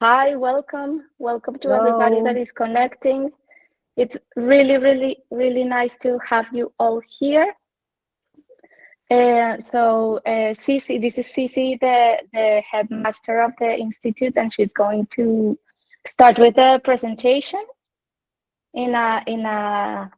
Hi, welcome to everybody that Hello. is connecting. It's really nice to have you all here. Cici, this is Cici, the headmaster of the institute, and she's going to start with a presentation in a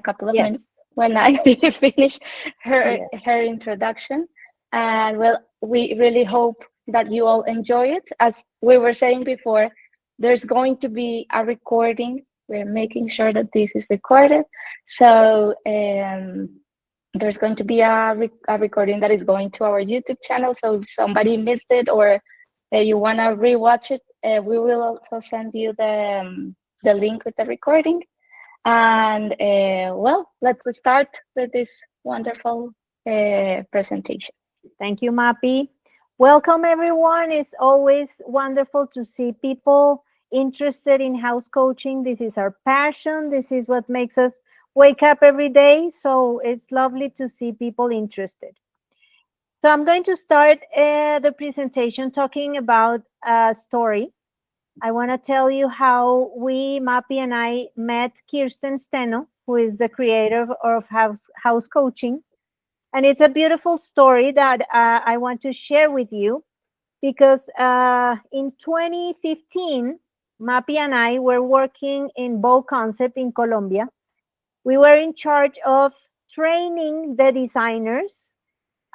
couple of minutes Yes. when I finish Yes. her introduction. And well, we really hope that you all enjoy it. As we were saying before, there's going to be a recording. We're making sure that this is recorded. So there's going to be a recording that is going to our YouTube channel. So if somebody missed it or you want to rewatch it, we will also send you the link with the recording. And well, let's start with this wonderful presentation. Thank you, Mappy. Welcome, everyone. It's always wonderful to see people interested in house coaching. This is our passion. This is what makes us wake up every day. So it's lovely to see people interested. So I'm going to start the presentation talking about a story. I want to tell you how we, Mappy and I, met Kirsten Steno, who is the creator of House Coaching. And it's a beautiful story that I want to share with you because in 2015, Mappy and I were working in Bow Concept in Colombia. We were in charge of training the designers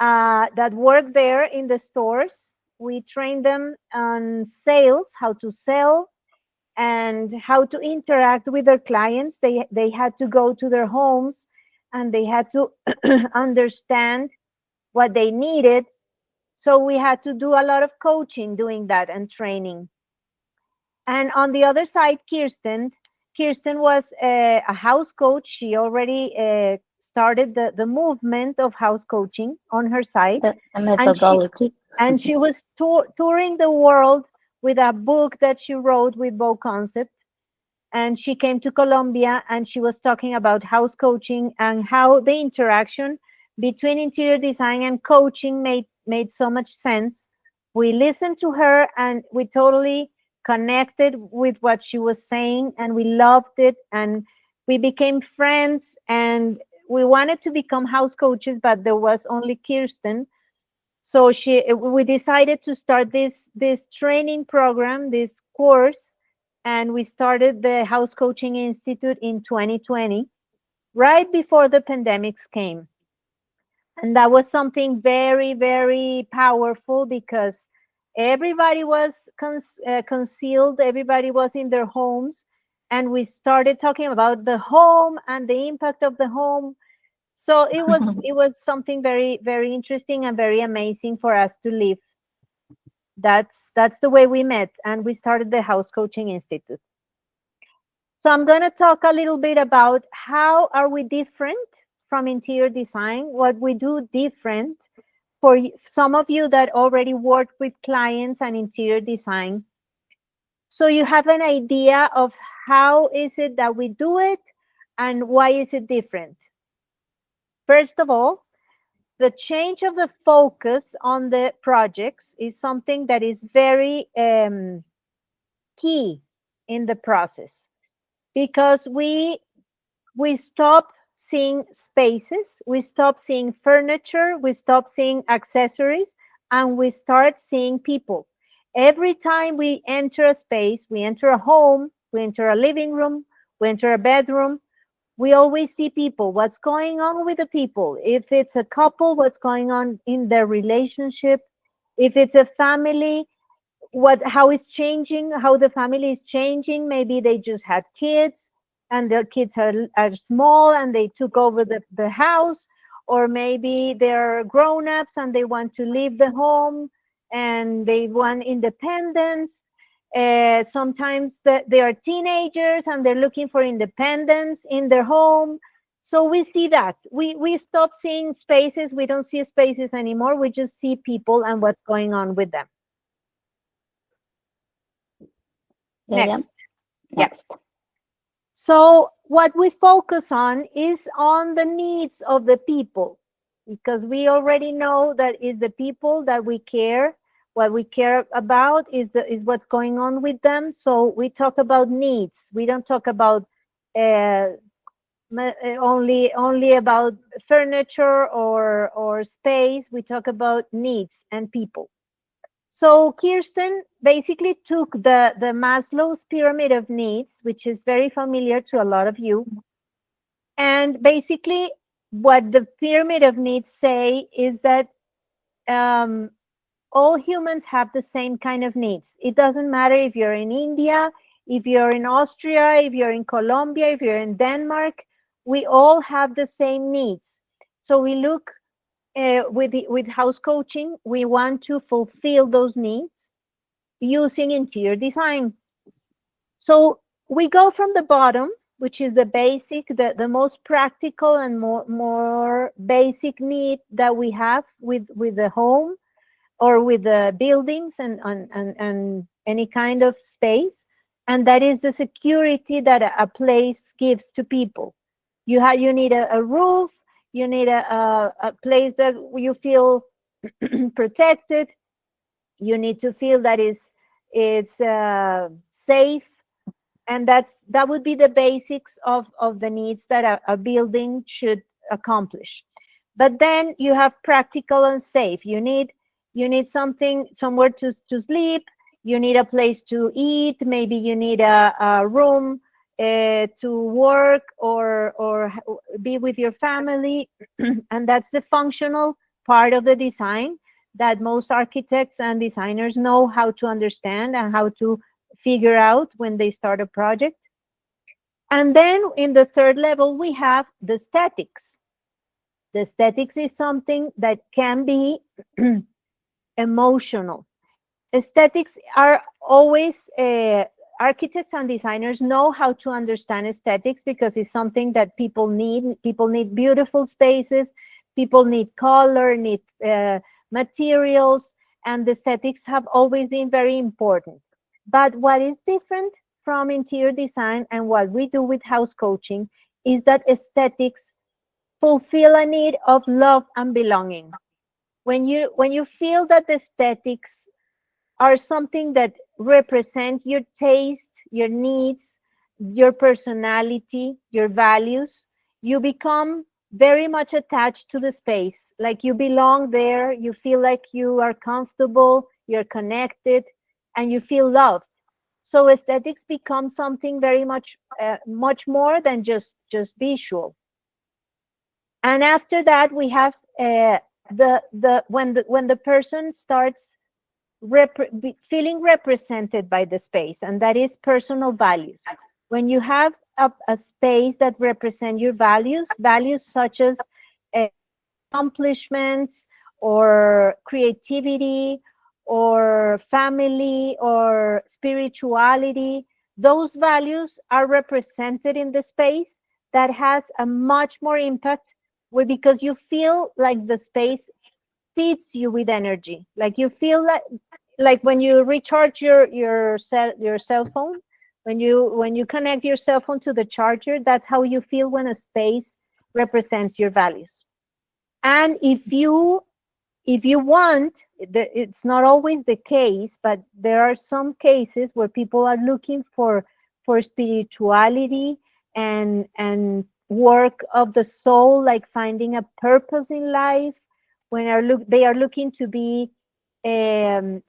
that work there in the stores. We trained them on sales, how to sell, and how to interact with their clients. They had to go to their homes and they had to understand what they needed. So we had to do a lot of coaching doing that and training. And on the other side, Kirsten was a house coach. She already started the movement of house coaching on her side. A methodology. And she was touring the world with a book that she wrote with Bow Concept. And she came to Colombia and she was talking about house coaching and how the interaction between interior design and coaching made so much sense. We listened to her and we totally connected with what she was saying and we loved it and we became friends and we wanted to become house coaches, but there was only Kirsten. So we decided to start this training program, this course, and we started the House Coaching Institute in 2020, right before the pandemics came. And that was something very powerful because everybody was concealed, everybody was in their homes, and we started talking about the home and the impact of the home. So it was something very interesting and very amazing for us to live. That's the way we met, and we started the House Coaching Institute. So I'm going to talk a little bit about how are we different from interior design, what we do different for some of you that already work with clients and interior design. So you have an idea of how is it that we do it and why is it different. First of all, the change of the focus on the projects is something that is very key in the process because we stop seeing spaces, we stop seeing furniture, we stop seeing accessories, and we start seeing people. Every time we enter a space, we enter a home, we enter a living room, we enter a bedroom, we always see people. What's going on with the people? If it's a couple, what's going on in their relationship? If it's a family, how it's changing, how the family is changing. Maybe they just had kids and their kids are small and they took over the house, or maybe they're grown-ups and they want to leave the home and they want independence. Sometimes they are teenagers and they're looking for independence in their home. So we see that we stop seeing spaces. We don't see spaces anymore. We just see people and what's going on with them. Next. So what we focus on is on the needs of the people, because we already know that is the people that we care. What we care about is what's going on with them. So we talk about needs. We don't talk about only about furniture or space. We talk about needs and people. So Kirsten basically took the Maslow's pyramid of needs, which is very familiar to a lot of you. And basically what the pyramid of needs say is that all humans have the same kind of needs. It doesn't matter if you're in India, if you're in Austria, if you're in Colombia, if you're in Denmark, we all have the same needs. So we look with house coaching, we want to fulfill those needs using interior design. So we go from the bottom, which is the basic, the most practical and more basic need that we have with the home or with the buildings and any kind of space, and that is the security that a place gives to people. You need a roof, you need a place that you feel protected, you need to feel that it's safe, and that would be the basics of the needs that a building should accomplish. But then you have practical and safe. You need somewhere to sleep, you need a place to eat, maybe you need a room to work or be with your family. And that's the functional part of the design that most architects and designers know how to understand and how to figure out when they start a project. And then in the third level, we have the aesthetics. The aesthetics is something that can be emotional. Aesthetics are always, architects and designers know how to understand aesthetics because it's something that people need. People need beautiful spaces, people need color, need materials, and the aesthetics have always been very important. But what is different from interior design and what we do with house coaching is that aesthetics fulfill a need of love and belonging. When you feel that the aesthetics are something that represent your taste, your needs, your personality, your values, you become very much attached to the space. Like you belong there, you feel like you are comfortable, you're connected, and you feel loved. So aesthetics become something very much more than just visual. And after that, we have when the person starts feeling represented by the space, and that is personal values. When you have a space that represents your values such as accomplishments or creativity or family or spirituality, those values are represented in the space. That has a much more impact because you feel like the space feeds you with energy. Like you feel like when you recharge your cell phone, when you connect your cell phone to the charger, that's how you feel when a space represents your values. And if you want, it's not always the case, but there are some cases where people are looking for spirituality and work of the soul, like finding a purpose in life. When they are looking to be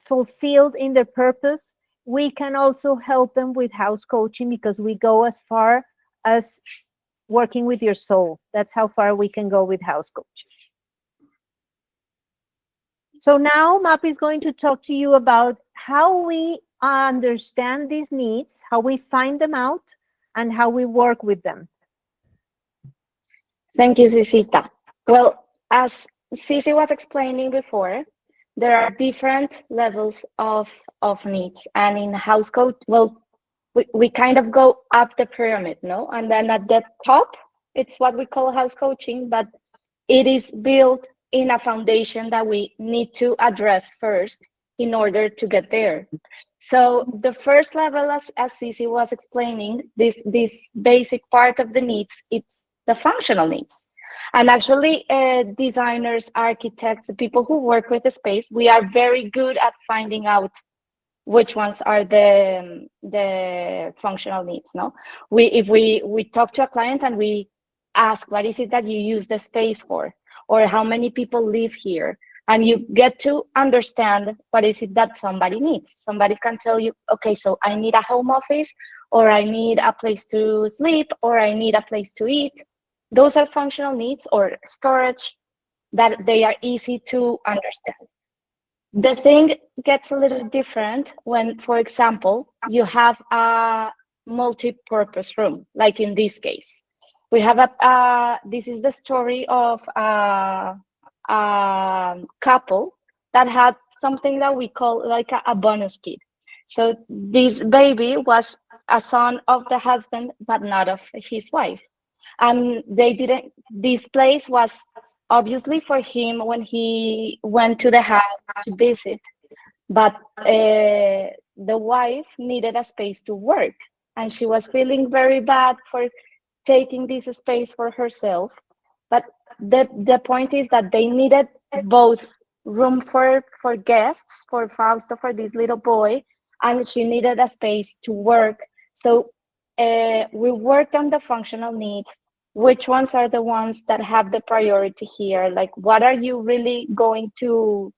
fulfilled in their purpose, we can also help them with house coaching because we go as far as working with your soul. That's how far we can go with house coaching. So now MAP is going to talk to you about how we understand these needs, how we find them out, and how we work with them. Thank you, Cecita. Well, as Cici was explaining before, there are different levels of needs. And in house coach, well, we kind of go up the pyramid, no? And then at the top, it's what we call house coaching, but it is built in a foundation that we need to address first in order to get there. So the first level, as Cici was explaining, this basic part of the needs, it's the functional needs. And actually, designers, architects, the people who work with the space, we are very good at finding out which ones are the functional needs. No, if we talk to a client and we ask, what is it that you use the space for, or how many people live here, and you get to understand what is it that somebody needs. Somebody can tell you, okay, so I need a home office, or I need a place to sleep, or I need a place to eat. Those are functional needs, or storage, that they are easy to understand. The thing gets a little different when, for example, you have a multi-purpose room, like in this case. We have this is the story of a couple that had something that we call like a bonus kid. So this baby was a son of the husband, but not of his wife. And this place was obviously for him when he went to the house to visit, but the wife needed a space to work, and she was feeling very bad for taking this space for herself. But the point is that they needed both room for guests, for Fausto, for this little boy, and she needed a space to work. So we worked on the functional needs. Which ones are the ones that have the priority here? Like, what are you really going to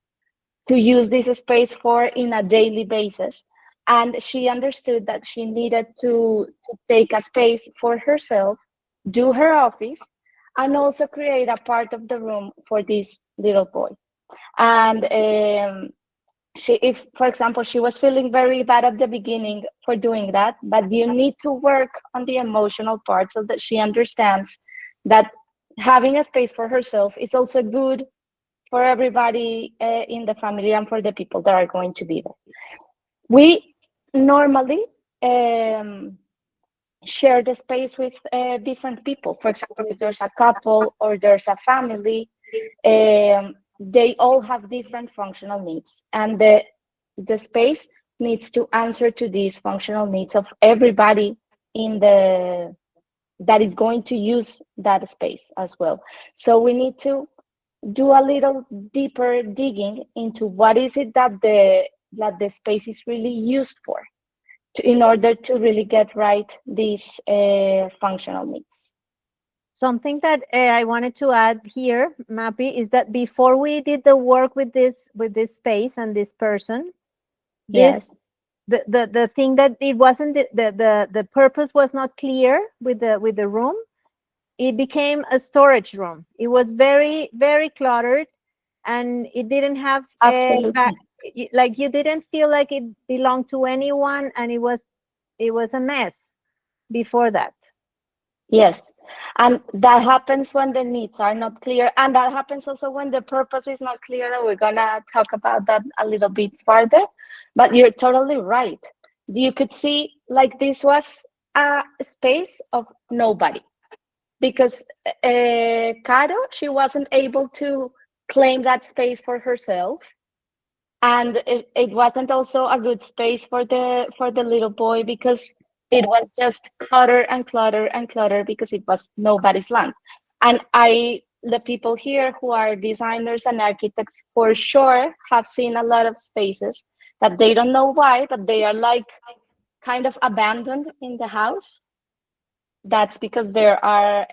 use this space for in a daily basis? And she understood that she needed to take a space for herself, do her office, and also create a part of the room for this little boy. And if, for example, she was feeling very bad at the beginning for doing that, but you need to work on the emotional part so that she understands that having a space for herself is also good for everybody in the family and for the people that are going to be there. We normally share the space with different people. For example, if there's a couple or there's a family, they all have different functional needs, and the space needs to answer to these functional needs of everybody that is going to use that space as well. So we need to do a little deeper digging into what is it that the space is really used for, in order to really get right these functional needs. Something that I wanted to add here, Mappy, is that before we did the work with this space and this person, Yes, the thing that it wasn't the purpose was not clear with the room. It became a storage room. It was very, very cluttered, and it didn't have absolutely. like, you didn't feel like it belonged to anyone, and it was a mess before that. Yes, and that happens when the needs are not clear, and that happens also when the purpose is not clear, and we're gonna talk about that a little bit further. But you're totally right. You could see, like, this was a space of nobody, because Caro, she wasn't able to claim that space for herself, and it wasn't also a good space for the little boy, because it was just clutter and clutter and clutter, because it was nobody's land. And the people here who are designers and architects for sure have seen a lot of spaces that they don't know why, but they are like kind of abandoned in the house. That's because there are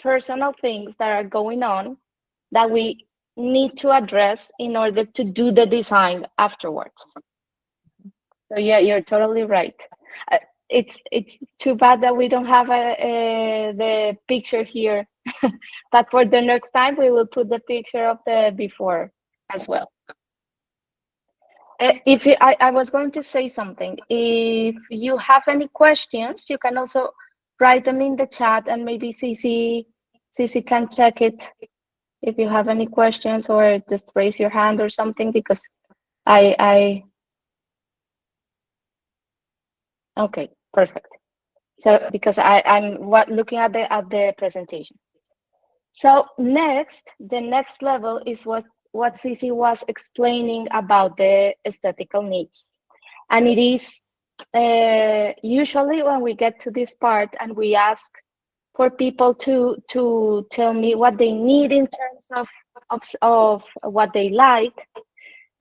personal things that are going on that we need to address in order to do the design afterwards. So yeah, you're totally right. It's too bad that we don't have the picture here, but for the next time we will put the picture of the before as well. I was going to say something. If you have any questions, you can also write them in the chat, and maybe Cici can check it if you have any questions, or just raise your hand or something, because okay, perfect. So because I'm looking at the presentation. So the next level is what Cici was explaining about the aesthetical needs. And it is usually when we get to this part and we ask for people to tell me what they need in terms of what they like,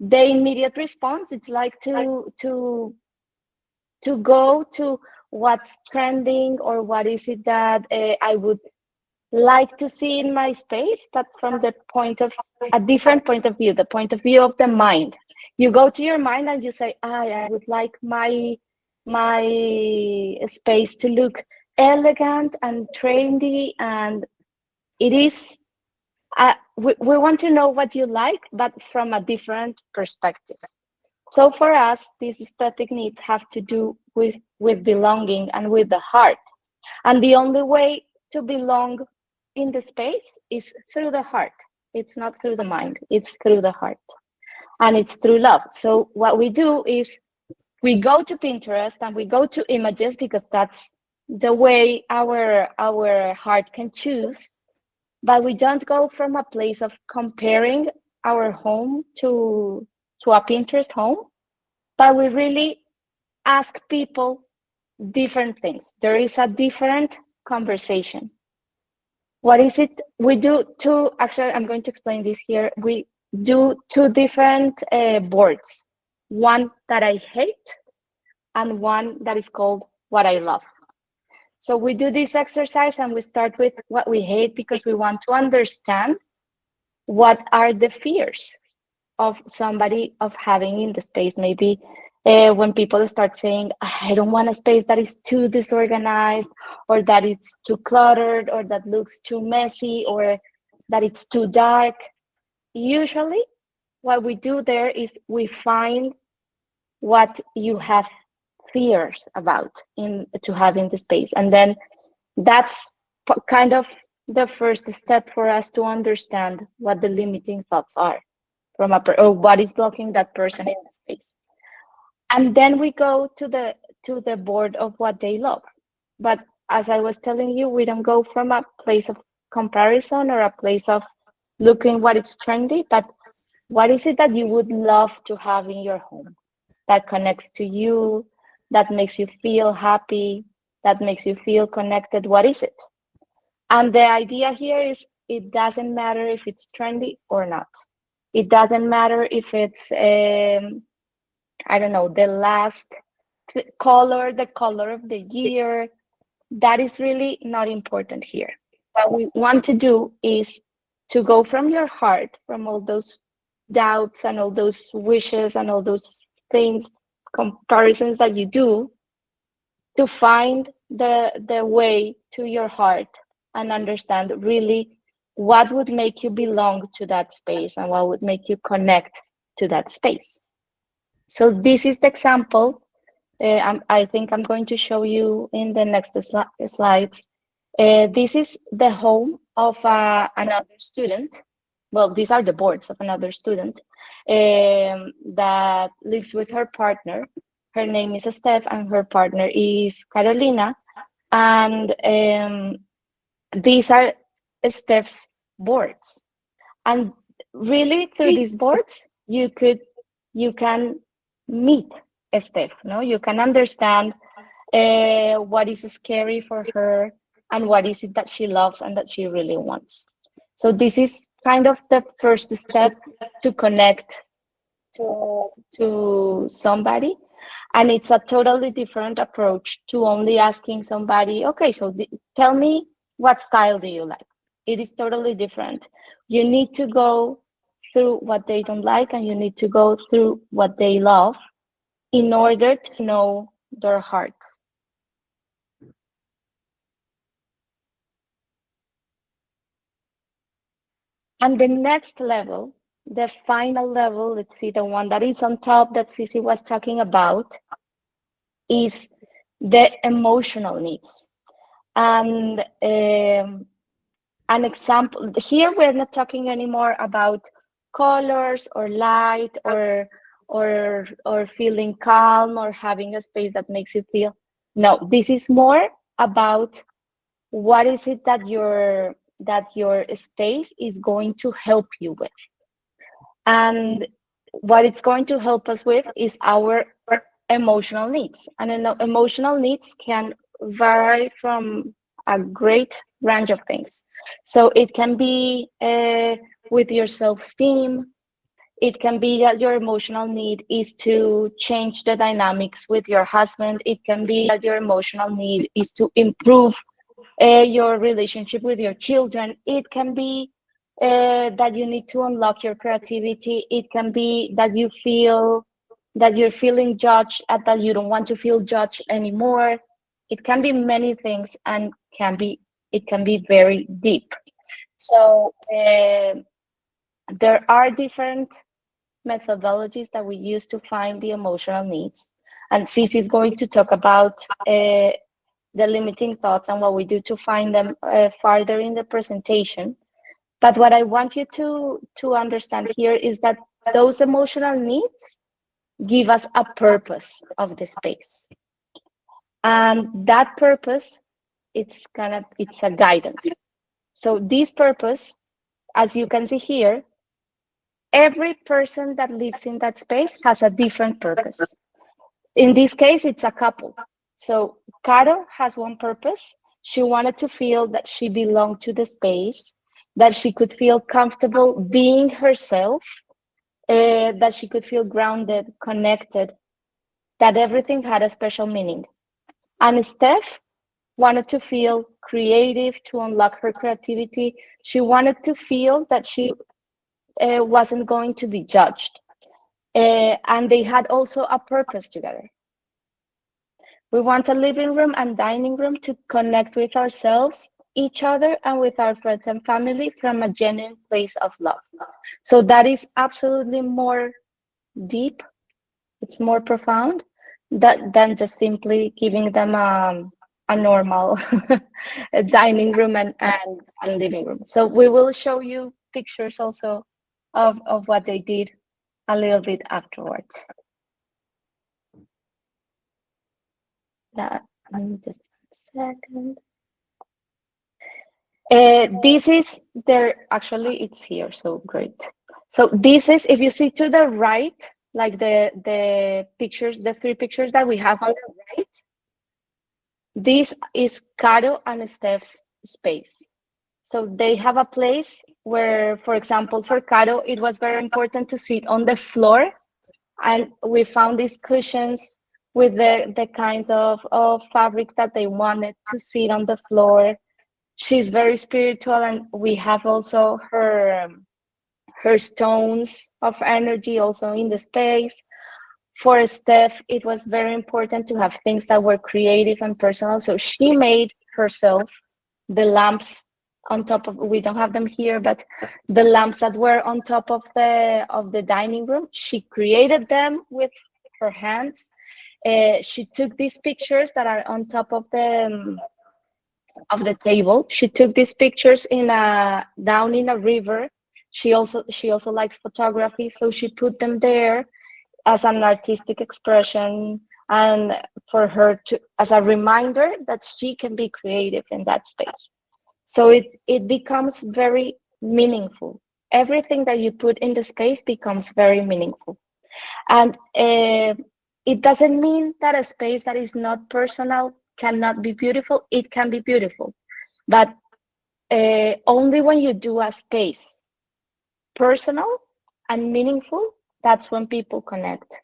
the immediate response, it's like to go to what's trending, or what is it that I would like to see in my space, but from the point of a different point of view, the point of view of the mind. You go to your mind and you say, I would like my space to look elegant and trendy, and it is we want to know what you like, but from a different perspective. So for us, these aesthetic needs have to do with belonging and with the heart. And the only way to belong in the space is through the heart. It's not through the mind, it's through the heart. And it's through love. So what we do is we go to Pinterest and we go to images, because that's the way our heart can choose. But we don't go from a place of comparing our home to a Pinterest home, but we really ask people different things. There is a different conversation. What is it? We do two, actually, I'm going to explain this here. We do two different boards, one that I hate and one that is called what I love. So we do this exercise and we start with what we hate, because we want to understand what are the fears of somebody of having in the space. Maybe when people start saying, I don't want a space that is too disorganized, or that it's too cluttered, or that looks too messy, or that it's too dark. Usually what we do there is we find what you have fears about to have in the space. And then that's kind of the first step for us to understand what the limiting thoughts are from or what is blocking that person in the space. And then we go to the board of what they love. But as I was telling you, we don't go from a place of comparison or a place of looking what is trendy, but what is it that you would love to have in your home that connects to you, that makes you feel happy, that makes you feel connected? What is it? And the idea here is it doesn't matter if it's trendy or not. It doesn't matter if it's, I don't know, the last color, the color of the year. That is really not important here. What we want to do is to go from your heart, from all those doubts and all those wishes and all those things, comparisons that you do, to find the way to your heart and understand really what would make you belong to that space and what would make you connect to that space. So this is the example. I think I'm going to show you in the next slides. This is the home of another student. Well, these are the boards of another student that lives with her partner. Her name is Steph and her partner is Carolina. And these are Steph's boards. And really through these boards, you can meet Steph, no? You can understand what is scary for her and what is it that she loves and that she really wants. So this is kind of the first step to connect to somebody. And it's a totally different approach to only asking somebody, okay, so tell me, what style do you like? It is totally different. You need to go through what they don't like, and you need to go through what they love in order to know their hearts. And the next level, the final level, let's see, the one that is on top that Cici was talking about, is the emotional needs. And an example here, we're not talking anymore about colors or light or feeling calm or having a space that makes you feel. No, this is more about what is it that your space is going to help you with. And what it's going to help us with is our emotional needs. And emotional needs can vary from a great range of things. So it can be with your self-esteem. It can be that your emotional need is to change the dynamics with your husband. It can be that your emotional need is to improve your relationship with your children. It can be that you need to unlock your creativity. It can be that you feel that you're feeling judged and that you don't want to feel judged anymore. It can be many things, and it can be very deep. So there are different methodologies that we use to find the emotional needs. And Cici is going to talk about the limiting thoughts and what we do to find them farther in the presentation. But what I want you to understand here is that those emotional needs give us a purpose of the space. And that purpose, it's a guidance. So this purpose, as you can see here, every person that lives in that space has a different purpose. In this case, it's a couple. So Caro has one purpose. She wanted to feel that she belonged to the space, that she could feel comfortable being herself, that she could feel grounded, connected, that everything had a special meaning. And Steph wanted to feel creative, to unlock her creativity. She wanted to feel that she wasn't going to be judged. And they had also a purpose together. We want a living room and dining room to connect with ourselves, each other, and with our friends and family from a genuine place of love. So that is absolutely more deep. It's more profound than just simply giving them a normal dining room and living room. So we will show you pictures also of what they did a little bit afterwards. That, just a second. This is there. Actually, it's here. So great. So this is, if you see to the right, like the pictures, the three pictures that we have on the right, this is Caro and Steph's space. So they have a place where, for example, for Caro, it was very important to sit on the floor. And we found these cushions with the kind of fabric that they wanted to sit on the floor. She's very spiritual, and we have also her stones of energy also in the space. For Steph, it was very important to have things that were creative and personal. So she made herself the lamps on top of, we don't have them here, but the lamps that were on top of the dining room, she created them with her hands. She took these pictures that are on top of the table. She took these pictures down in a river. She also likes photography, so she put them there as an artistic expression, and for her to, as a reminder that she can be creative in that space. So it becomes very meaningful. Everything that you put in the space becomes very meaningful. And it doesn't mean that a space that is not personal cannot be beautiful. It can be beautiful, but only when you do a space personal and meaningful, that's when people connect.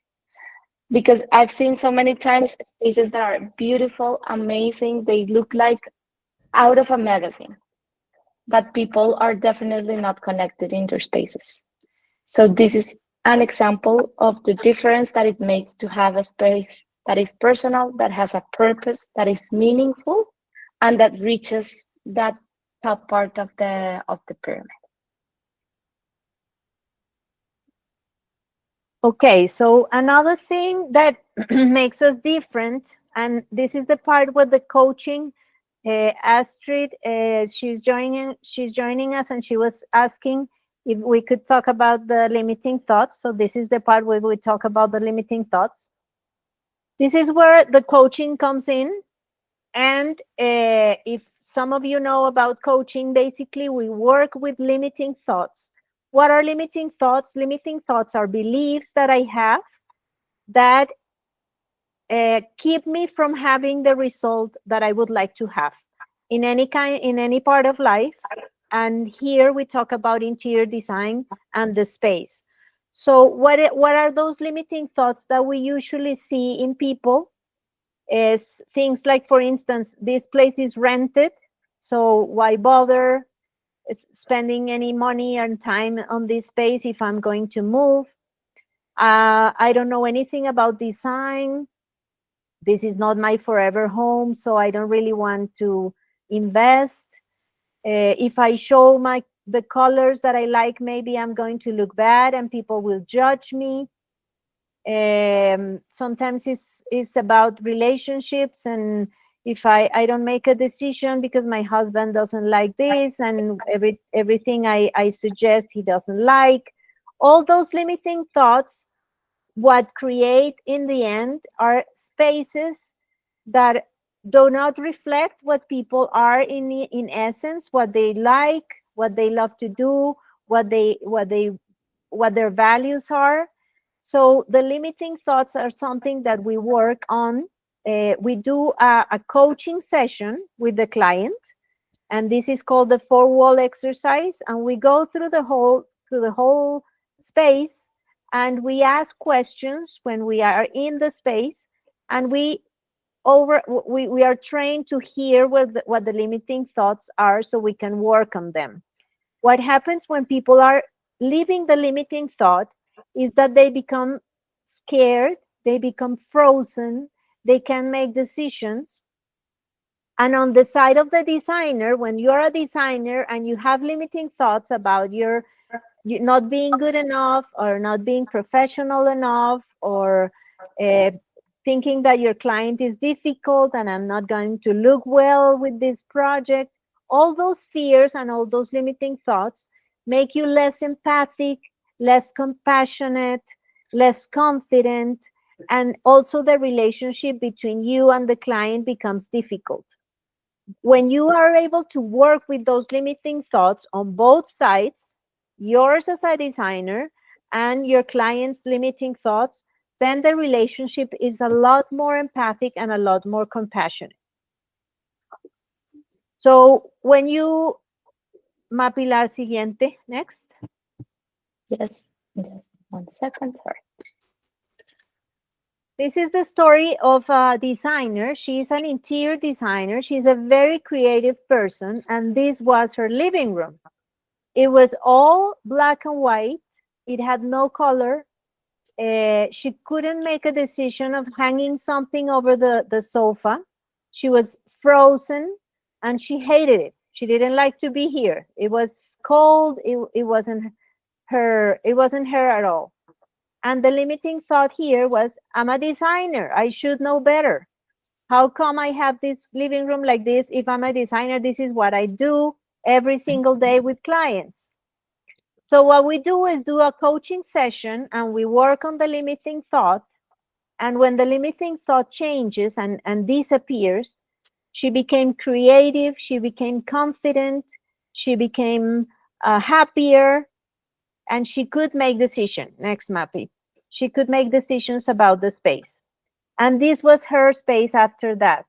Because I've seen so many times spaces that are beautiful, amazing, they look like out of a magazine, but people are definitely not connected in their spaces. So this is an example of the difference that it makes to have a space that is personal, that has a purpose, that is meaningful, and that reaches that top part of the pyramid. Okay, so another thing that makes us different, and this is the part where the coaching, Astrid, she's joining us, and she was asking if we could talk about the limiting thoughts. So this is the part where we talk about the limiting thoughts. This is where the coaching comes in, and if some of you know about coaching, basically we work with limiting thoughts. What are limiting thoughts? Limiting thoughts are beliefs that I have that keep me from having the result that I would like to have. in any part of life. And here we talk about interior design and the space. So what are those limiting thoughts that we usually see in people? Is things like, for instance, this place is rented, so why bother spending any money and time on this space if I'm going to move? I don't know anything about design. This is not my forever home, so I don't really want to invest. If I show the colors that I like, maybe I'm going to look bad and people will judge me. Sometimes it's about relationships, and if I don't make a decision because my husband doesn't like this, and everything I suggest he doesn't like. All those limiting thoughts, what create in the end are spaces that do not reflect what people are in essence, what they like, what they love to do, what their values are. So the limiting thoughts are something that we work on. We do a coaching session with the client, and this is called the four-wall exercise. And we go through the whole space, and we ask questions when we are in the space, and we are trained to hear what the limiting thoughts are, so we can work on them. What happens when people are living the limiting thought is that they become scared, they become frozen, they can't make decisions. And on the side of the designer, when you're a designer and you have limiting thoughts about you not being good enough, or not being professional enough, or thinking that your client is difficult and I'm not going to look well with this project, all those fears and all those limiting thoughts make you less empathic, less compassionate, less confident, and also the relationship between you and the client becomes difficult. When you are able to work with those limiting thoughts on both sides, yours as a designer and your client's limiting thoughts, then the relationship is a lot more empathic and a lot more compassionate. So when you, Mapi, la siguiente, next. Yes, just 1 second, sorry. This is the story of a designer. She's an interior designer. She's a very creative person, and this was her living room. It was all black and white. It had no color. She couldn't make a decision of hanging something over the sofa. She was frozen, and she hated it. She didn't like to be here. It was cold. It wasn't her. It wasn't her at all. And the limiting thought here was, I'm a designer. I should know better. How come I have this living room like this? If I'm a designer, this is what I do every single day with clients. So what we do is do a coaching session, and we work on the limiting thought. And when the limiting thought changes and disappears, she became creative, she became confident, she became happier, and she could make decisions. Next, Mappy. She could make decisions about the space. And this was her space after that.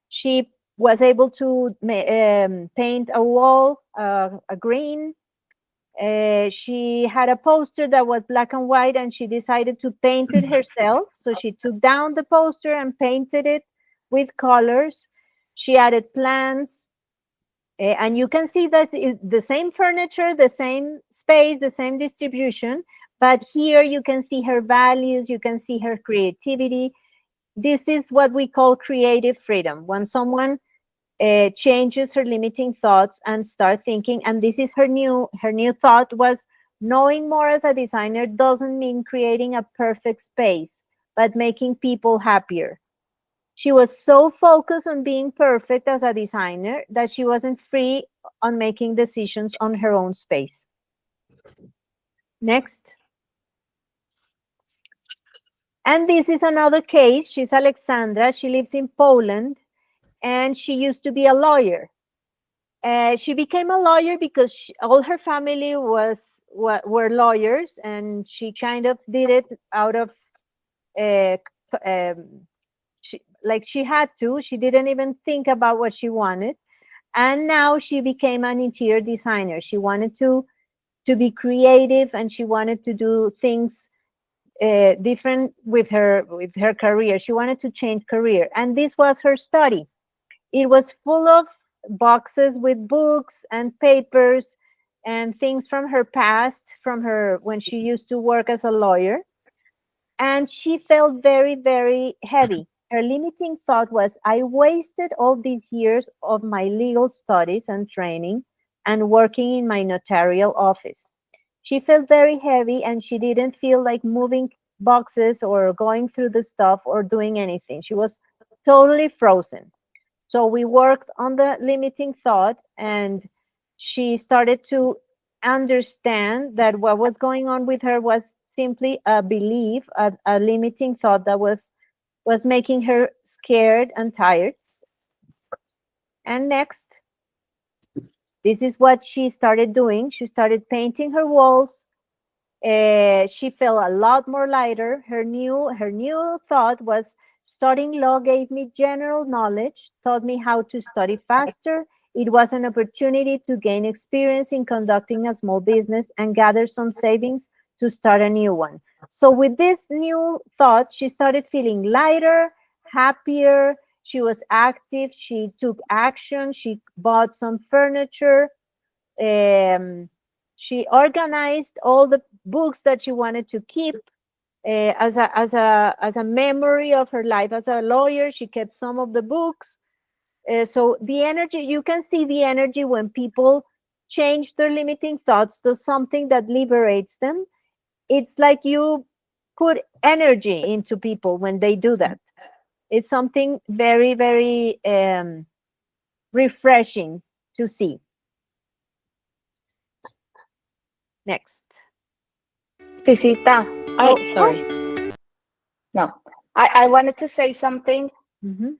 She was able to paint a wall, a green. She had a poster that was black and white, and she decided to paint it herself. So she took down the poster and painted it with colors. She added plants. And you can see that it's the same furniture, the same space, the same distribution. But here you can see her values, you can see her creativity. This is what we call creative freedom. When someone changes her limiting thoughts and start thinking, and this is her new thought was, knowing more as a designer doesn't mean creating a perfect space, but making people happier. She was so focused on being perfect as a designer that she wasn't free on making decisions on her own space. Next. And this is another case. She's Alexandra. She lives in Poland, and she used to be a lawyer. She became a lawyer because all her family were lawyers, and she kind of did it out of like she had to. She didn't even think about what she wanted. And now she became an interior designer. She wanted to be creative, and she wanted to do things different with her career. She wanted to change career, and this was her study. It was full of boxes with books and papers and things from her past, from her when she used to work as a lawyer. And she felt very, very heavy. Her limiting thought was, I wasted all these years of my legal studies and training and working in my notarial office. She felt very heavy, and she didn't feel like moving boxes or going through the stuff or doing anything. She was totally frozen. So we worked on the limiting thought, and she started to understand that what was going on with her was simply a belief, a limiting thought that was making her scared and tired. And next, this is what she started doing. She started painting her walls. She felt a lot more lighter. Her new thought was, studying law gave me general knowledge, taught me how to study faster. It was an opportunity to gain experience in conducting a small business and gather some savings to start a new one. So with this new thought, she started feeling lighter, happier. She was active. She took action. She bought some furniture. She organized all the books that she wanted to keep as a memory of her life as a lawyer. She kept some of the books. So the energy, you can see the energy when people change their limiting thoughts to something that liberates them. It's like you put energy into people when they do that. It's something very, very refreshing to see. Next. Tisita, sorry. No, I wanted to say something. Mm-hmm.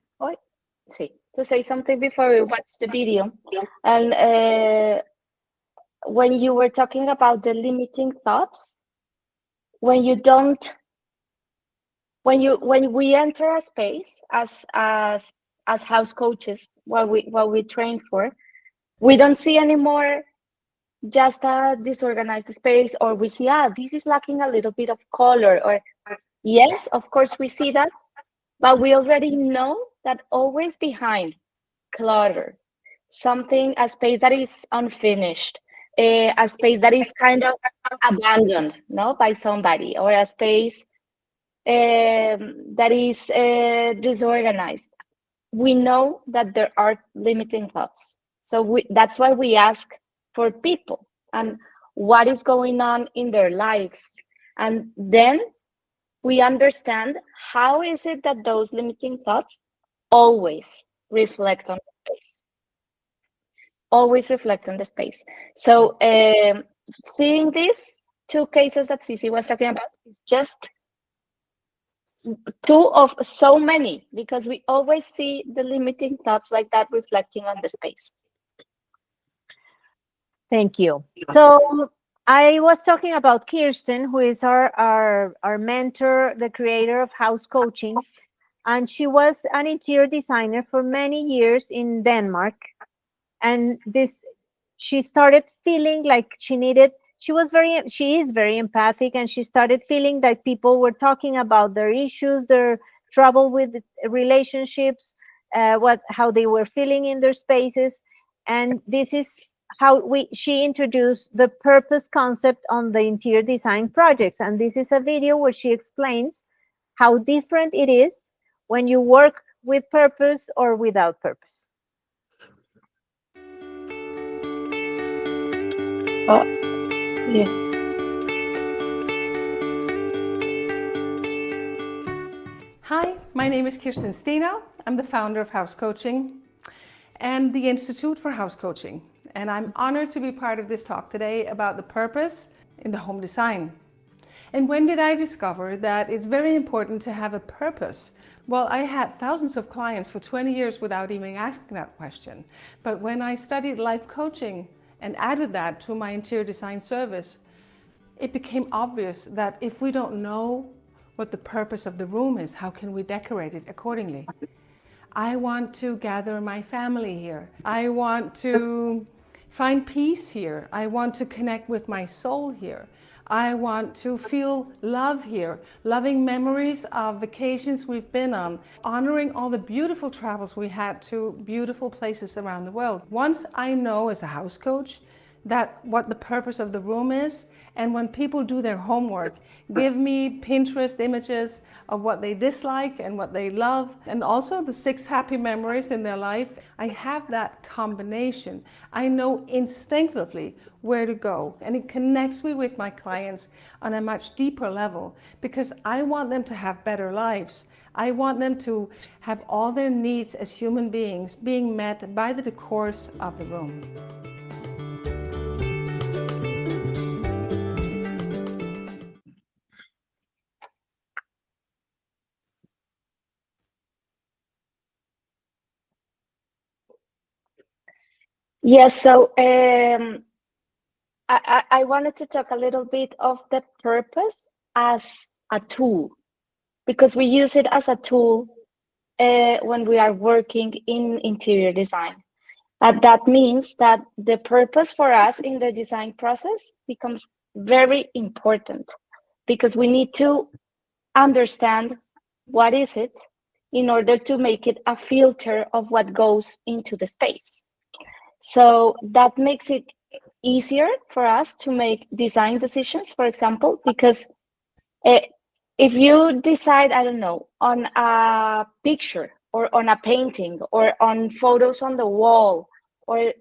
To say something before we watch the video. And when you were talking about the limiting thoughts, when we enter a space as house coaches, what we train for, we don't see anymore just a disorganized space, or we see, this is lacking a little bit of color, or yes, of course we see that, but we already know that always behind clutter, a space that is unfinished, a space that is kind of abandoned, by somebody, or a space that is disorganized. We know that there are limiting thoughts. So that's why we ask for people and what is going on in their lives. And then we understand how is it that those limiting thoughts always reflect on the space. Always reflect on the space. So seeing these two cases that Cici was talking about is just two of so many, because we always see the limiting thoughts like that reflecting on the space. Thank you. So I was talking about Kirsten, who is our mentor, the creator of House Coaching, and she was an interior designer for many years in Denmark. And she started feeling like she is very empathic, and she started feeling that people were talking about their issues, their trouble with relationships, how they were feeling in their spaces. And this is how she introduced the purpose concept on the interior design projects. And this is a video where she explains how different it is when you work with purpose or without purpose. Oh, yeah. Hi, my name is Kirsten Steno. I'm the founder of House Coaching and the Institute for House Coaching. And I'm honored to be part of this talk today about the purpose in the home design. And when did I discover that it's very important to have a purpose? Well, I had thousands of clients for 20 years without even asking that question. But when I studied life coaching and added that to my interior design service, it became obvious that if we don't know what the purpose of the room is, how can we decorate it accordingly? I want to gather my family here. I want to find peace here. I want to connect with my soul here. I want to feel love here, loving memories of vacations we've been on, honoring all the beautiful travels we had to beautiful places around the world. Once I know as a house coach that what the purpose of the room is, and when people do their homework, give me Pinterest images of what they dislike and what they love, and also the 6 happy memories in their life, I have that combination. I know instinctively where to go, and it connects me with my clients on a much deeper level, because I want them to have better lives. I want them to have all their needs as human beings being met by the decors of the room. Yes, so I wanted to talk a little bit of the purpose as a tool, because we use it as a tool when we are working in interior design. And that means that the purpose for us in the design process becomes very important, because we need to understand what is it in order to make it a filter of what goes into the space. So that makes it easier for us to make design decisions, for example, because if you decide, I don't know, on a picture or on a painting or on photos on the wall, or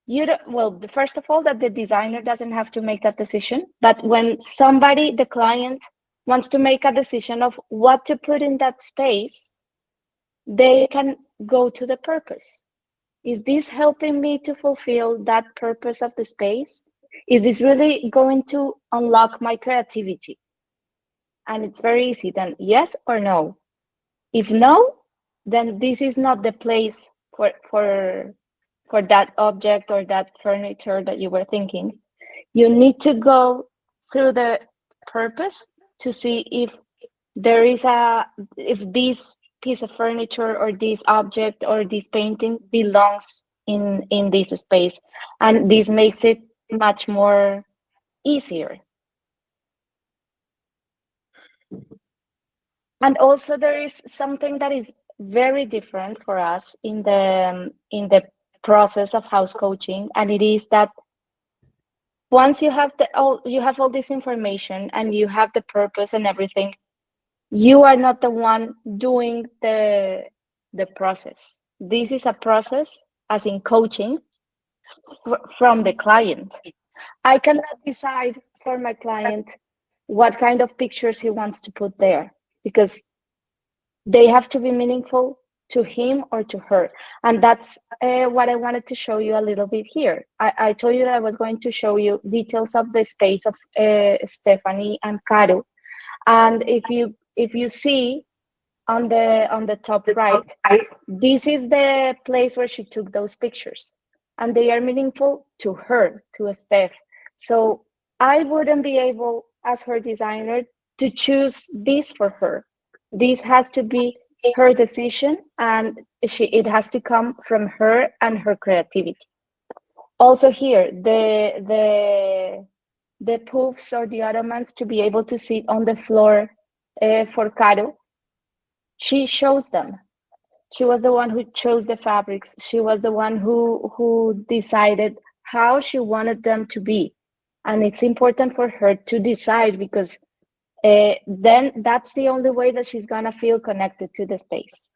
you don't, well, first of all, that the designer doesn't have to make that decision, but when somebody, the client, wants to make a decision of what to put in that space, they can go to the purpose. Is this helping me to fulfill that purpose of the space? Is this really going to unlock my creativity? And it's very easy, then yes or no. If no, then this is not the place for that object or that furniture that you were thinking. You need to go through the purpose to see if there is if this piece of furniture or this object or this painting belongs in this space, and this makes it much more easier. And also there is something that is very different for us in the process of house coaching, and it is that once you have all this information and you have the purpose and everything, you are not the one doing the process. This is a process, as in coaching, from the client. I cannot decide for my client what kind of pictures he wants to put there, because they have to be meaningful to him or to her. And that's what I wanted to show you a little bit here. I told you that I was going to show you details of the space of Stephanie and Caro. And if you see on the top right, this is the place where she took those pictures, and they are meaningful to her, to Steph. So I wouldn't be able, as her designer, to choose this for her. This has to be her decision, and it has to come from her and her creativity. Also here, the poofs or the ottomans to be able to sit on the floor for Caro, she shows them. She was the one who chose the fabrics. She was the one who decided how she wanted them to be. And it's important for her to decide, because then that's the only way that she's gonna feel connected to the space.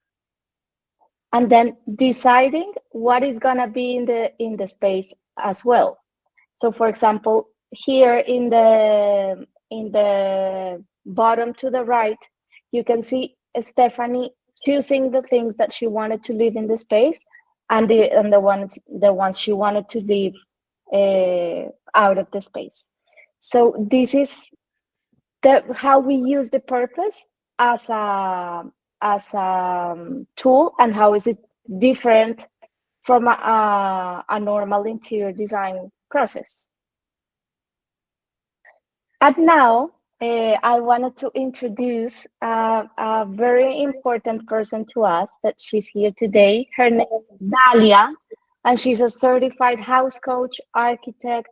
And then deciding what is gonna be in the space as well. So for example, here in the bottom to the right, you can see Stephanie choosing the things that she wanted to leave in the space, and the ones she wanted to leave out of the space. So this is how we use the purpose as a tool, and how is it different from a normal interior design process. And now I wanted to introduce a very important person to us that she's here today. Her name is Dalia, and she's a certified house coach, architect,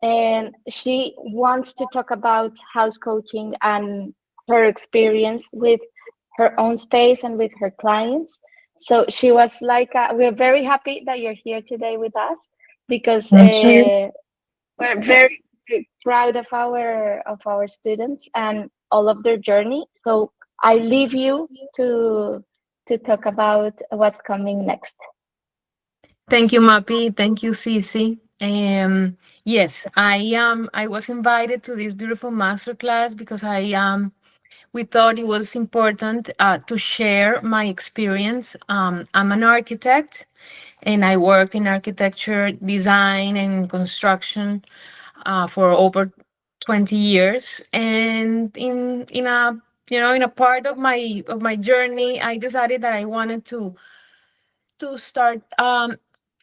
and she wants to talk about house coaching and her experience with her own space and with her clients. So she was like, we're very happy that you're here today with us because Thank you. we're very, very proud of our students and all of their journey. So I leave you to talk about what's coming next. Thank you, Mappy. Thank you, Cici. Yes, I was invited to this beautiful masterclass because we thought it was important to share my experience. I'm an architect, and I worked in architecture, design, and construction for over 20 years. And in a part of my journey, I decided that I wanted to start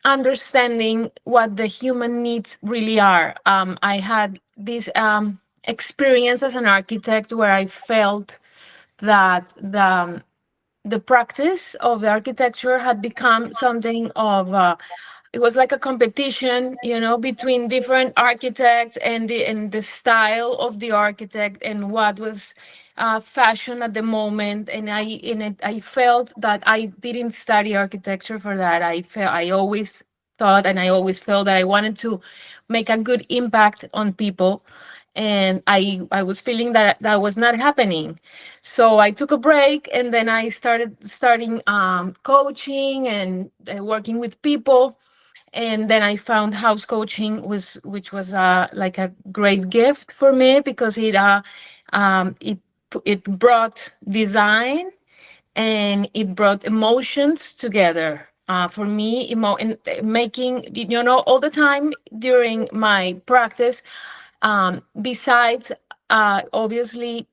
understanding what the human needs really are. I had this experience as an architect where I felt that the practice of the architecture had become something of it was like a competition, between different architects, and the style of the architect and what was fashion at the moment. And I felt that I didn't study architecture for that. I always thought, and I always felt that I wanted to make a good impact on people, and I was feeling that that was not happening. So I took a break, and then I starting coaching and working with people. And then I found house coaching, which was like a great gift for me, because um, it it brought design, and it brought emotions together. For me, in making, all the time during my practice, besides obviously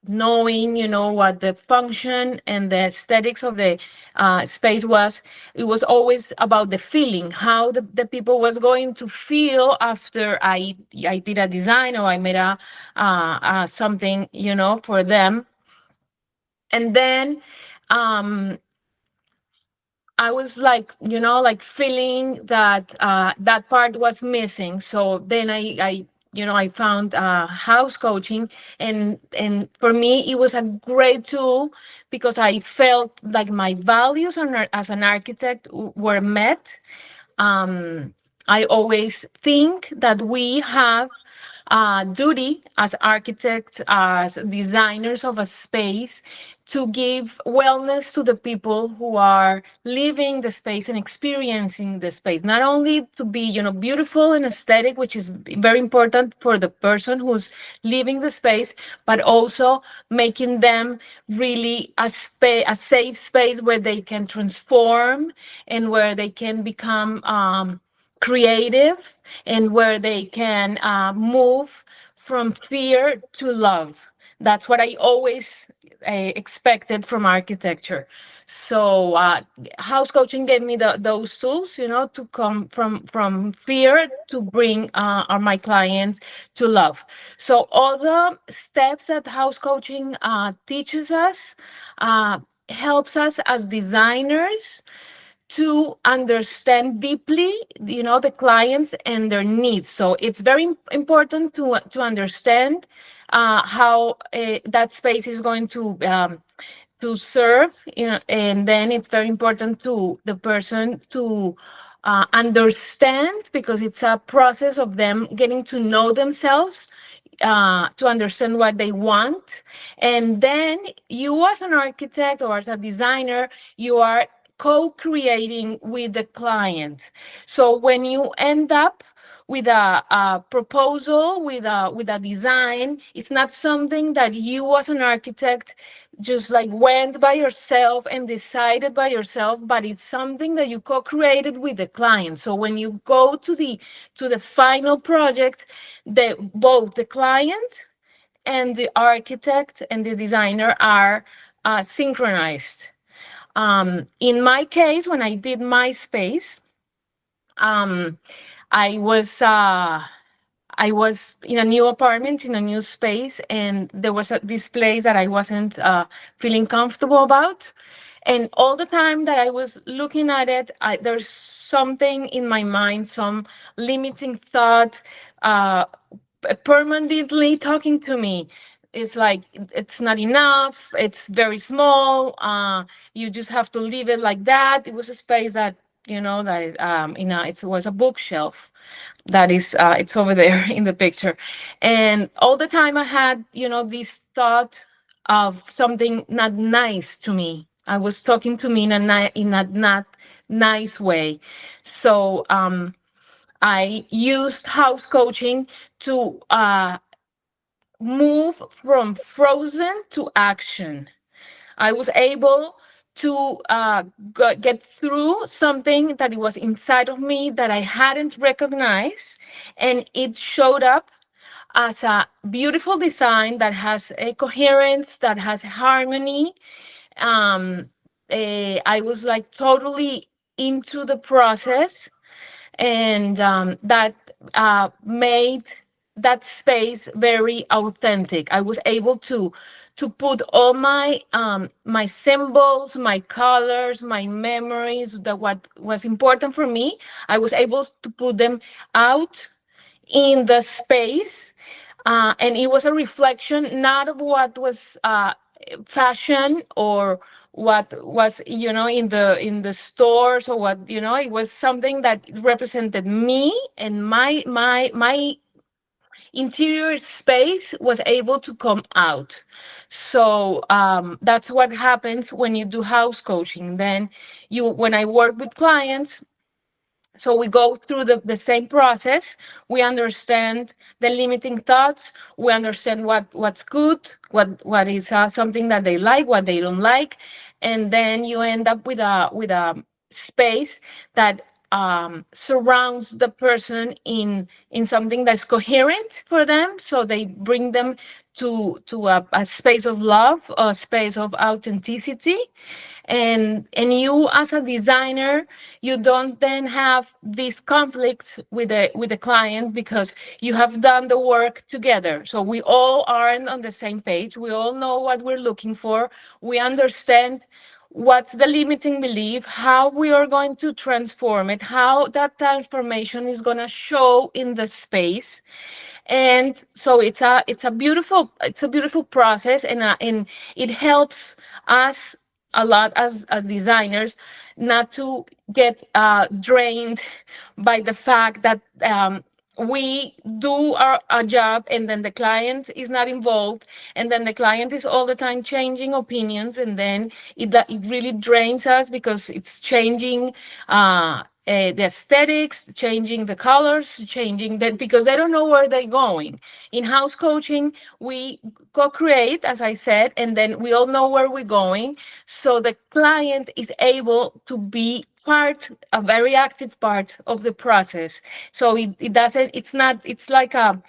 knowing, what the function and the aesthetics of the space was, it was always about the feeling, how the people was going to feel after I did a design, or I made something, for them. And then I was like, like feeling that that part was missing. So then I found house coaching, and for me it was a great tool, because I felt like my values as an architect were met. um, I always think that we have a duty as architects, as designers of a space, to give wellness to the people who are living the space and experiencing the space. Not only to be, beautiful and aesthetic, which is very important for the person who's living the space, but also making them really a safe space where they can transform, and where they can become creative, and where they can move from fear to love. That's what I always expected from architecture. So house coaching gave me those tools, to come from fear to bring my clients to love. So all the steps that house coaching teaches us, uh, helps us as designers to understand deeply, the clients and their needs. So it's very important to understand how that space is going to serve, and then it's very important to the person to understand, because it's a process of them getting to know themselves, to understand what they want. And then you, as an architect or as a designer, you are co-creating with the client. So when you end up with a proposal, with a design, it's not something that you, as an architect, just like went by yourself and decided by yourself, but it's something that you co-created with the client. So when you go to the final project, both the client and the architect and the designer are synchronized. In my case, when I did my space, um, I was I was in a new apartment, in a new space, and there was this place that I wasn't feeling comfortable about. And all the time that I was looking at it, there's something in my mind, some limiting thought, uh, permanently talking to me. It's like it's not enough. It's very small. You just have to leave it like that. It was a space that that it was a bookshelf that is it's over there in the picture, and all the time I had this thought of something not nice to me. I was talking to me in a not nice way. So I used house coaching to move from frozen to action. I was able to get through something that it was inside of me that I hadn't recognized, and it showed up as a beautiful design that has a coherence, that has harmony. Um, I was like totally into the process, and that made that space very authentic. I was able to put all my symbols, my colors, my memories, that what was important for me. I was able to put them out in the space, and it was a reflection not of what was fashion or what was in the stores, or what it was something that represented me, and my interior space was able to come out. So that's what happens when you do house coaching. Then when I work with clients, so we go through the same process. We understand the limiting thoughts. We understand what's good, what is something that they like, what they don't like, and then you end up with a space that surrounds the person in something that's coherent for them. So they bring them to a space of love, a space of authenticity, and you as a designer, you don't then have these conflicts with the client, because you have done the work together. So we all are on the same page. We all know what we're looking for. We understand what's the limiting belief, how we are going to transform it, how that transformation is going to show in the space. And so it's a beautiful process, and it helps us a lot as designers not to get drained by the fact that we do our job, and then the client is not involved, and then the client is all the time changing opinions, and then it really drains us, because it's changing the aesthetics, changing the colors, changing that, because they don't know where they're going. In house coaching, we co-create, as I said, and then we all know where we're going. So the client is able to be a very active part of the process. So it doesn't, it's like a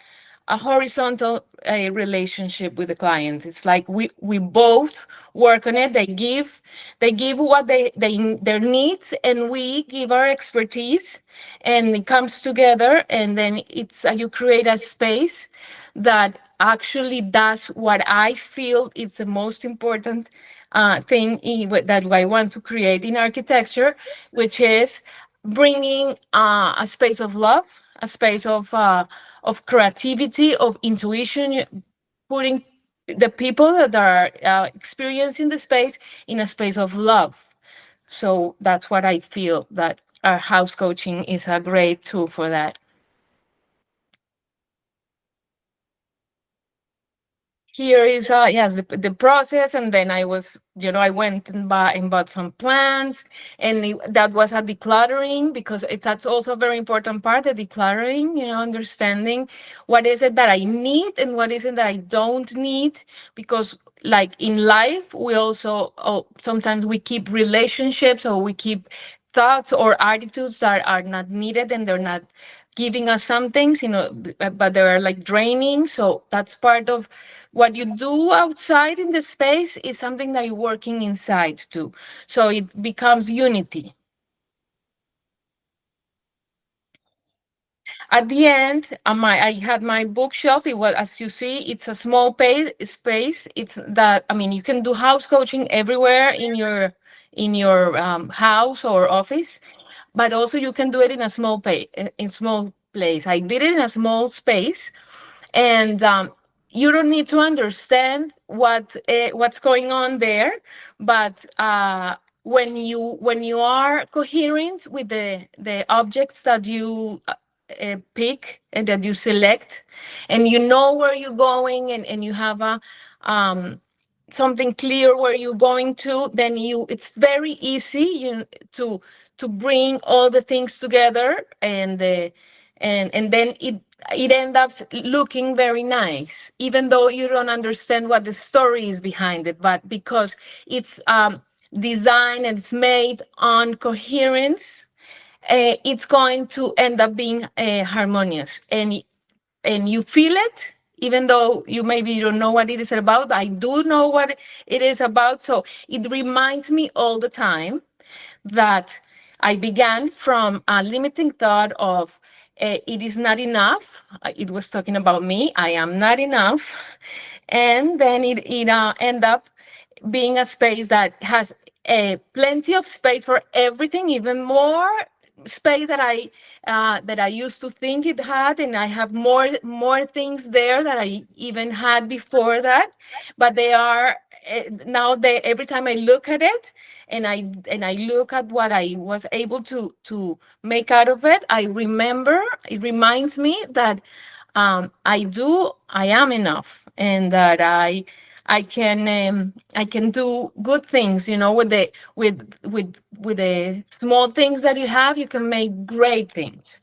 horizontal relationship with the client. It's like we both work on it. They give what their needs, and we give our expertise, and it comes together, and then it's you create a space that actually does what I feel is the most important thing that I want to create in architecture, which is bringing a space of love, a space of creativity, of intuition, putting the people that are experiencing the space in a space of love. So that's what I feel, that our house coaching is a great tool for that. Here is yes, the process, and then I went and bought some plants, and that was a decluttering, because that's also a very important part, the decluttering, understanding what is it that I need and what is it that I don't need. Because like in life, we also sometimes we keep relationships, or we keep thoughts or attitudes that are not needed, and they're not giving us some things, but they're like draining. So that's part of what you do outside in the space, is something that you're working inside too. So it becomes unity. at the end, I had my bookshelf. It was, as you see, it's a small space. It's that, I mean, you can do house coaching everywhere in your house or office, but also you can do it in a small place. I did it in a small space, and you don't need to understand what's going on there, but when you are coherent with the objects that you pick and that you select, and you know where you're going, and you have a something clear where you're going to, then it's very easy to bring all the things together, and then it ends up looking very nice, even though you don't understand what the story is behind it. But because it's designed and it's made on coherence, it's going to end up being harmonious, and you feel it, even though you maybe don't know what it is about. I do know what it is about, so it reminds me all the time that I began from a limiting thought of it is not enough. It was talking about me. I am not enough. And then it end up being a space that has plenty of space for everything, even more space that I used to think it had, and I have more things there that I even had before that. But they are now, they every time I look at it, and I look at what I was able to make out of it, I remember, it reminds me that I am enough, and that I can do good things, with the small things that you have, you can make great things.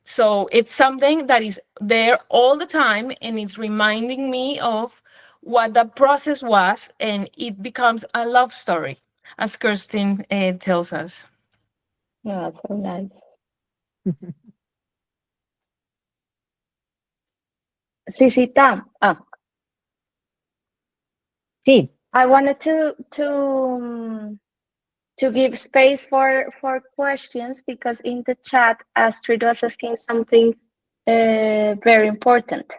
So it's something that is there all the time, and it's reminding me of what the process was, and it becomes a love story, as Kirsten tells us. Yeah, that's so nice. Sisita, Sí. I wanted to give space for questions, because in the chat Astrid was asking something very important.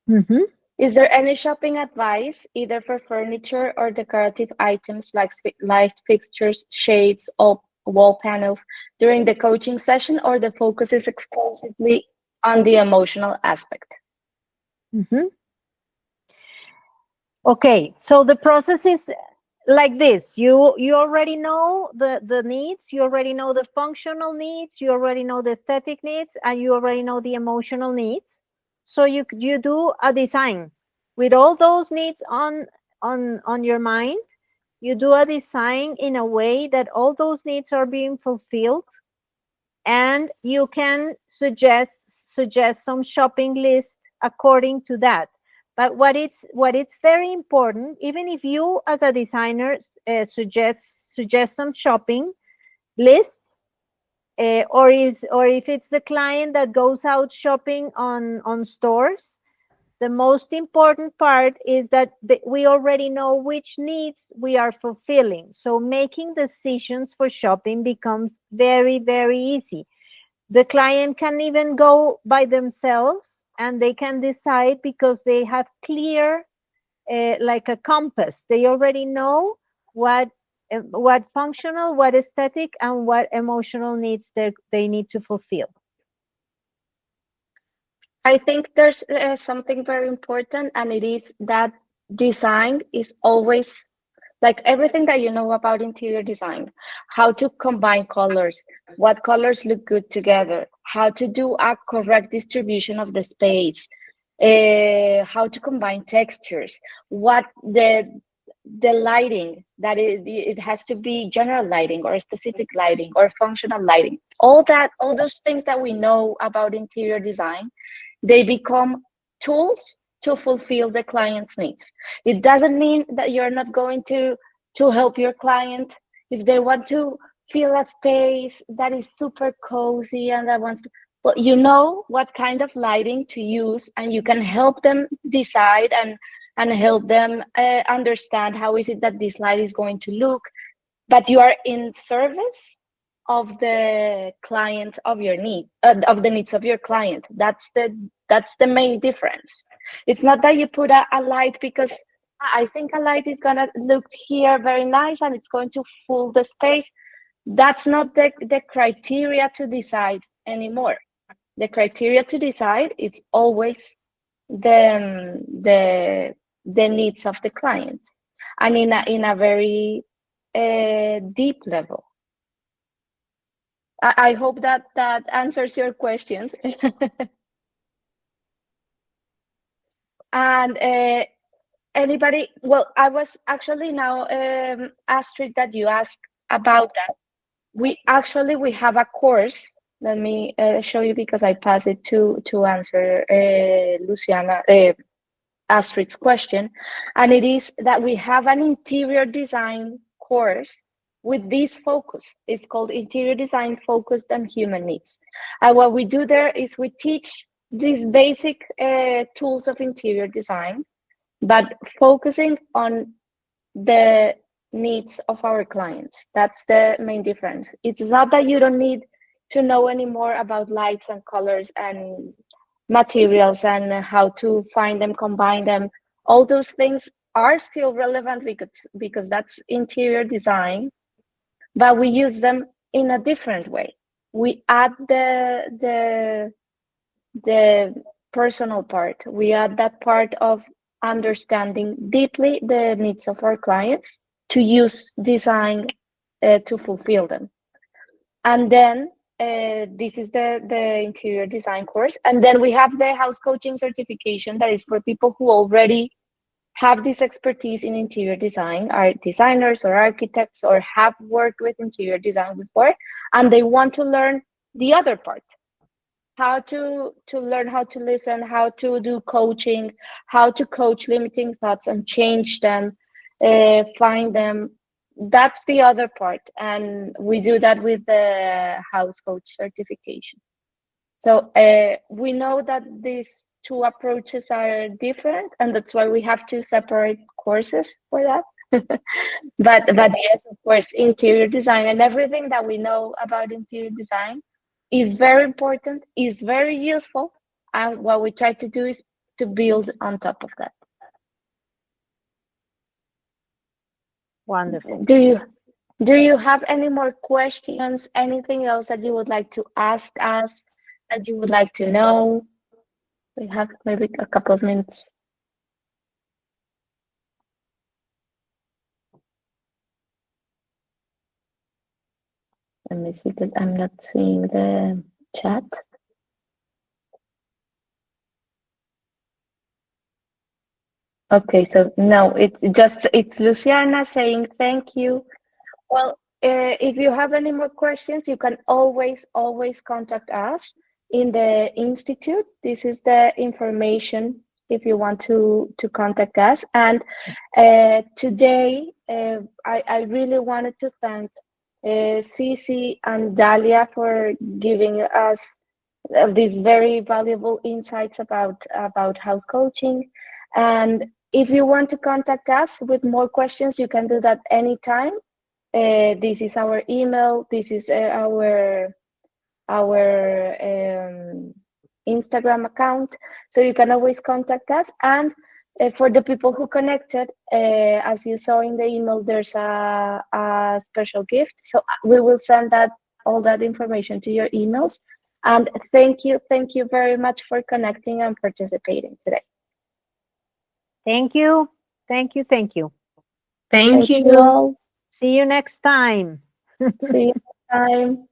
Mm-hmm. Is there any shopping advice, either for furniture or decorative items like light fixtures, shades, or wall panels, during the coaching session, or the focus is exclusively on the emotional aspect? Mm-hmm. Okay, so the process is like this. You already know the needs, you already know the functional needs, you already know the aesthetic needs, and you already know the emotional needs. So you do a design with all those needs on your mind. You do a design in a way that all those needs are being fulfilled, and you can suggest some shopping list according to that. But what it's very important, even if you as a designer suggest some shopping list, or if it's the client that goes out shopping on stores, the most important part is that we already know which needs we are fulfilling. So making decisions for shopping becomes very, very easy. The client can even go by themselves, and they can decide because they have clear, like a compass. They already know what functional, what aesthetic, and what emotional needs they need to fulfill. I think there's something very important, and it is that design is always, like, everything that you know about interior design, how to combine colors, what colors look good together, how to do a correct distribution of the space, how to combine textures, what the lighting, that it has to be general lighting or specific lighting or functional lighting. All those things that we know about interior design, they become tools to fulfill the client's needs. It doesn't mean that you're not going to help your client if they want to feel a space that is super cozy and that wants to, but you know what kind of lighting to use, and you can help them decide and help them understand how is it that this light is going to look. But you are in service of the client of your need, of the needs of your client. That's the main difference. It's not that you put a light because I think a light is gonna look here very nice and it's going to fill the space. That's not the criteria to decide anymore. The criteria to decide is always the needs of the client, and in a very deep level. I hope that answers your questions. And anybody? Well, I was actually now, Astrid, that you asked about that. We have a course. Let me show you, because I pass it to answer Luciana, Astrid's question. And it is that we have an interior design course with this focus. It's called Interior Design Focused on Human Needs. And what we do there is we teach these basic tools of interior design, but focusing on the needs of our clients. That's the main difference. It's not that you don't need to know any more about lights and colors and materials and how to find them, combine them. All those things are still relevant because that's interior design, but we use them in a different way. We add the personal part. We add that part of understanding deeply the needs of our clients to use design to fulfill them. And then this is the interior design course. And then we have the house coaching certification that is for people who already have this expertise in interior design, are designers or architects or have worked with interior design before, and they want to learn the other part. How to learn how to listen, how to do coaching, how to coach limiting thoughts and change them, find them. That's the other part. And we do that with the house coach certification. So we know that these two approaches are different, and that's why we have two separate courses for that. but yes, of course, interior design and everything that we know about interior design is very important, is very useful, and what we try to do is to build on top of that. Wonderful. Do you have any more questions? Anything else that you would like to ask us, that you would like to know? We have maybe a couple of minutes. Let me see, because I'm not seeing the chat. Okay, so no, it's Luciana saying thank you. Well, if you have any more questions, you can always contact us in the Institute. This is the information if you want to contact us. And today, I really wanted to thank Cici and Dalia for giving us these very valuable insights about house coaching. And if you want to contact us with more questions, you can do that anytime. This is our email. This is our Instagram account. So you can always contact us. And for the people who connected, as you saw in the email, there's a special gift. So we will send all that information to your emails. And thank you very much for connecting and participating today. Thank you. Thank you. Thank you all. See you next time. See you next time.